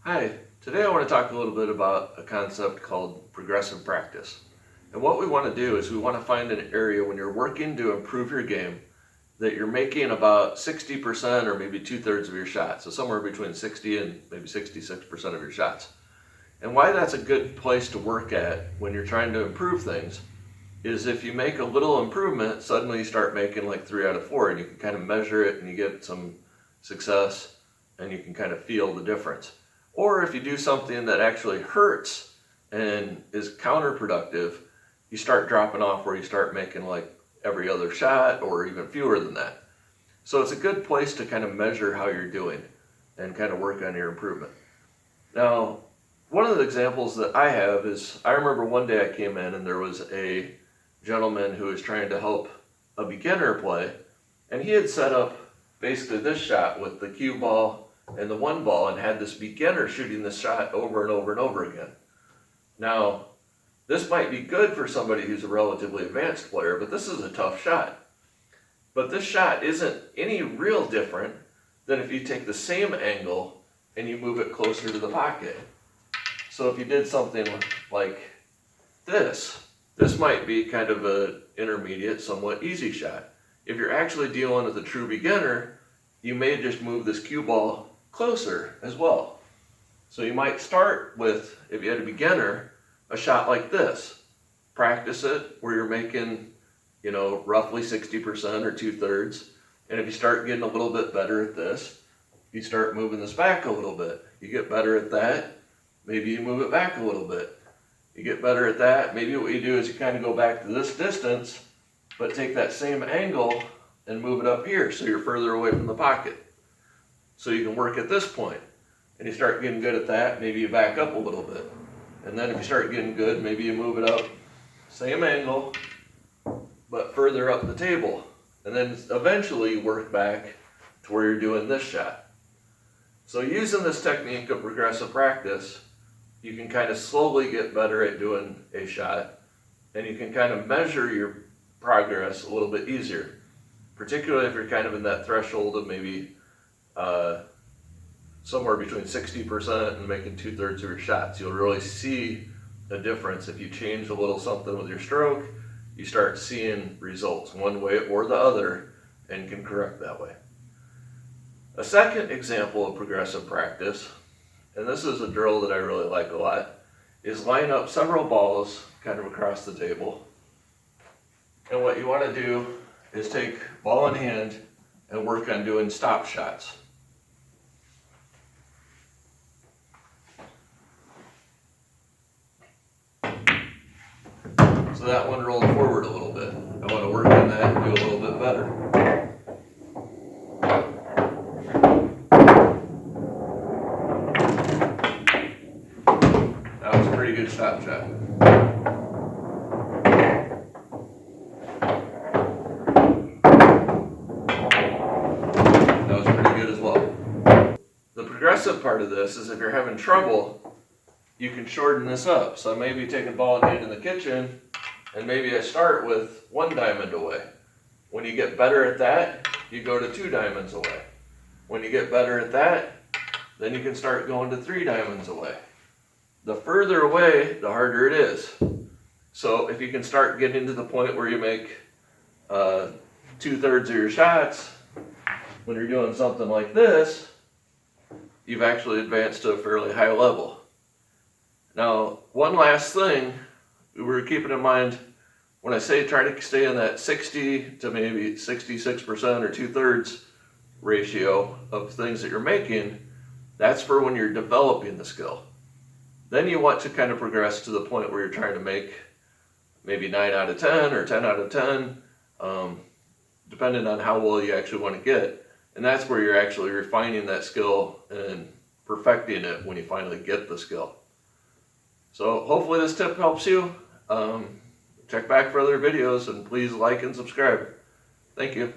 Hi, today I want to talk a little bit about a concept called progressive practice. And what we want to do is we want to find an area when you're working to improve your game that you're making about 60% or maybe 2/3 of your shots. So somewhere between 60 and maybe 66% of your shots. And why that's a good place to work at when you're trying to improve things is if you make a little improvement, suddenly you start making like 3 out of 4 and you can kind of measure it and you get some success and you can kind of feel the difference. Or if you do something that actually hurts and is counterproductive, you start dropping off where you start making like every other shot or even fewer than that. So it's a good place to kind of measure how you're doing and kind of work on your improvement. Now, one of the examples that I have is I remember one day I came in and there was a gentleman who was trying to help a beginner play, and he had set up basically this shot with the cue ball and the one ball and had this beginner shooting this shot over and over and over again. Now, this might be good for somebody who's a relatively advanced player, but this is a tough shot. But this shot isn't any real different than if you take the same angle and you move it closer to the pocket. So if you did something like this might be kind of an intermediate, somewhat easy shot. If you're actually dealing with a true beginner, you may just move this cue ball closer as well. So you might start with, if you had a beginner, a shot like this. Practice it where you're making, roughly 60% or 2/3. And if you start getting a little bit better at this, you start moving this back a little bit. You get better at that, maybe you move it back a little bit. You get better at that, maybe what you do is you kind of go back to this distance, but take that same angle and move it up here so you're further away from the pocket. So you can work at this point, and you start getting good at that, maybe you back up a little bit. And then if you start getting good, maybe you move it up, same angle, but further up the table. And then eventually you work back to where you're doing this shot. So using this technique of progressive practice, you can kind of slowly get better at doing a shot, and you can kind of measure your progress a little bit easier, particularly if you're kind of in that threshold of maybe somewhere between 60% and making 2/3 of your shots. You'll really see a difference. If you change a little something with your stroke, you start seeing results one way or the other and can correct that way. A second example of progressive practice, and this is a drill that I really like a lot, is line up several balls kind of across the table. And what you want to do is take ball in hand and work on doing stop shots. So that one rolled forward a little bit. I want to work on that and do a little bit better. That was a pretty good stop shot. That was pretty good as well. The progressive part of this is if you're having trouble, you can shorten this up. So maybe take a ball in hand in the kitchen, and maybe I start with 1 diamond away. When you get better at that, you go to 2 diamonds away. When you get better at that, then you can start going to 3 diamonds away. The further away, the harder it is. So if you can start getting to the point where you make 2/3 of your shots, when you're doing something like this, you've actually advanced to a fairly high level. Now, one last thing we're keeping in mind, when I say try to stay in that 60 to maybe 66% or 2/3 ratio of things that you're making, that's for when you're developing the skill. Then you want to kind of progress to the point where you're trying to make maybe 9 out of 10 or 10 out of 10, depending on how well you actually want to get. And that's where you're actually refining that skill and perfecting it when you finally get the skill. So hopefully this tip helps you. Check back for other videos and please like and subscribe. Thank you.